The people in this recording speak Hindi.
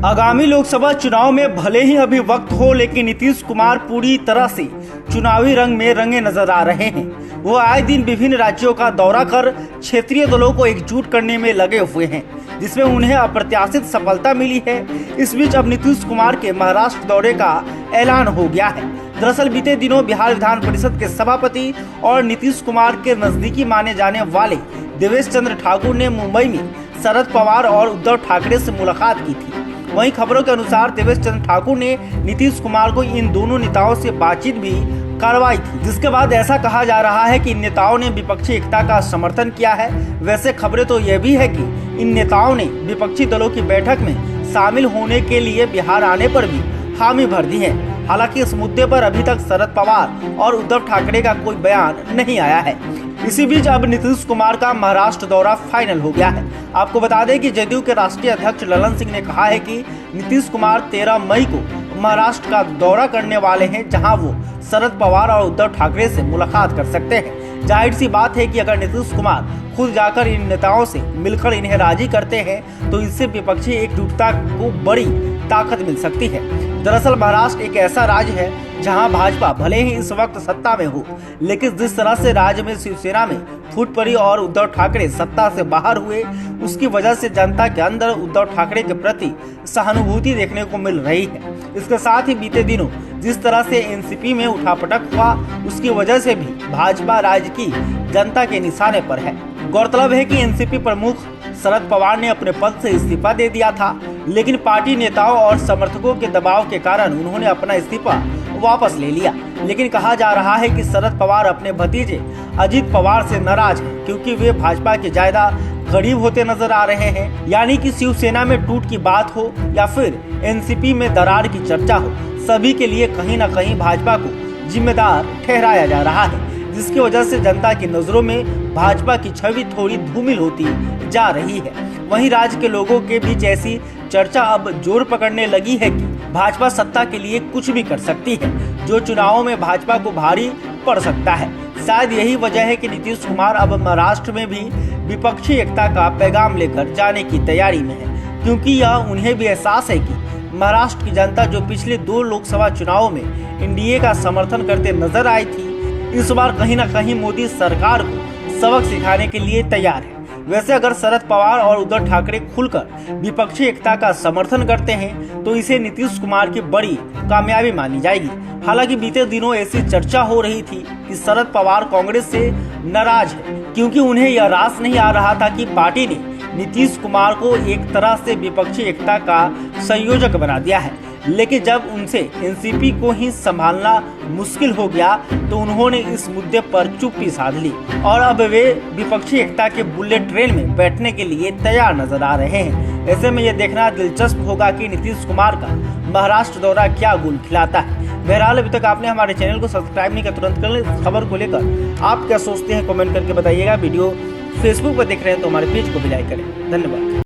आगामी लोकसभा चुनाव में भले ही अभी वक्त हो, लेकिन नीतीश कुमार पूरी तरह से चुनावी रंग में रंगे नजर आ रहे हैं। वो आए दिन विभिन्न राज्यों का दौरा कर क्षेत्रीय दलों को एकजुट करने में लगे हुए हैं, जिसमें उन्हें अप्रत्याशित सफलता मिली है। इस बीच अब नीतीश कुमार के महाराष्ट्र दौरे का ऐलान हो गया है। दरअसल बीते दिनों बिहार विधान परिषद के सभापति और नीतीश कुमार के नजदीकी माने जाने वाले देवेश चंद्र ठाकुर ने मुंबई में शरद पवार और उद्धव ठाकरे से मुलाकात की थी। वहीं खबरों के अनुसार देवेश चंद्र ठाकुर ने नीतीश कुमार को इन दोनों नेताओं से बातचीत भी करवाई थी, जिसके बाद ऐसा कहा जा रहा है कि इन नेताओं ने विपक्षी एकता का समर्थन किया है। वैसे खबरें तो यह भी है कि इन नेताओं ने विपक्षी दलों की बैठक में शामिल होने के लिए बिहार आने पर भी हामी भर दी है। हालांकि इस मुद्दे पर अभी तक शरद पवार और उद्धव ठाकरे का कोई बयान नहीं आया है। इसी बीच अब नीतीश कुमार का महाराष्ट्र दौरा फाइनल हो गया है। आपको बता दें कि जदयू के राष्ट्रीय अध्यक्ष ललन सिंह ने कहा है कि नीतीश कुमार 13 मई को महाराष्ट्र का दौरा करने वाले हैं, जहां वो शरद पवार और उद्धव ठाकरे से मुलाकात कर सकते हैं। जाहिर सी बात है कि अगर नीतीश कुमार खुद जाकर इन नेताओं से मिलकर इन्हें राजी करते हैं तो इससे विपक्षी एकजुटता को बड़ी ताकत मिल सकती है। दरअसल महाराष्ट्र एक ऐसा राज्य है जहां भाजपा भले ही इस वक्त सत्ता में हो, लेकिन जिस तरह से राज्य में शिवसेना में फूट पड़ी और उद्धव ठाकरे सत्ता से बाहर हुए, उसकी वजह से जनता के अंदर उद्धव ठाकरे के प्रति सहानुभूति देखने को मिल रही है। इसके साथ ही बीते दिनों जिस तरह से एनसीपी में उठापटक हुआ, उसकी वजह से भी भाजपा राज्य की जनता के निशाने पर है। गौरतलब है कि एनसीपी प्रमुख शरद पवार ने अपने पद से इस्तीफा दे दिया था, लेकिन पार्टी नेताओं और समर्थकों के दबाव के कारण उन्होंने अपना इस्तीफा वापस ले लिया। लेकिन कहा जा रहा है कि शरद पवार अपने भतीजे अजित पवार से नाराज हैं, क्योंकि वे भाजपा के ज्यादा करीब होते नजर आ रहे हैं। यानी कि शिवसेना में टूट की बात हो या फिर एनसीपी में दरार की चर्चा हो, सभी के लिए कहीं न कहीं भाजपा को जिम्मेदार ठहराया जा रहा है, जिसकी वजह से जनता की नजरों में भाजपा की छवि थोड़ी धूमिल होती जा रही है। वहीं राज्य के लोगों के बीच ऐसी चर्चा अब जोर पकड़ने लगी है कि भाजपा सत्ता के लिए कुछ भी कर सकती है, जो चुनावों में भाजपा को भारी पड़ सकता है। शायद यही वजह है कि नीतीश कुमार अब महाराष्ट्र में भी विपक्षी एकता का पैगाम लेकर जाने की तैयारी में है, क्योंकि यह उन्हें भी एहसास है कि महाराष्ट्र की जनता जो पिछले 2 लोकसभा चुनावों में एनडीए का समर्थन करते नजर आई थी, इस बार कहीं न कहीं मोदी सरकार को सबक सिखाने के लिए तैयार है। वैसे अगर शरद पवार और उद्धव ठाकरे खुलकर विपक्षी एकता का समर्थन करते हैं तो इसे नीतीश कुमार की बड़ी कामयाबी मानी जाएगी। हालांकि बीते दिनों ऐसी चर्चा हो रही थी कि शरद पवार कांग्रेस से नाराज है, क्योंकि उन्हें यह रास नहीं आ रहा था कि पार्टी ने नीतीश कुमार को एक तरह से विपक्षी एकता का संयोजक बना दिया है। लेकिन जब उनसे एनसीपी को ही संभालना मुश्किल हो गया तो उन्होंने इस मुद्दे पर चुप्पी साध ली और अब वे विपक्षी एकता के बुलेट ट्रेन में बैठने के लिए तैयार नजर आ रहे हैं। ऐसे में यह देखना दिलचस्प होगा कि नीतीश कुमार का महाराष्ट्र दौरा क्या गुल खिलाता है। बहरहाल अभी तक आपने हमारे चैनल को सब्सक्राइब नहीं किया, तुरंत कर लें। खबर को लेकर आप क्या सोचते हैं कमेंट करके बताइएगा। वीडियो फेसबुक पर देख रहे हैं तो हमारे पेज को भी लाइक करें। धन्यवाद।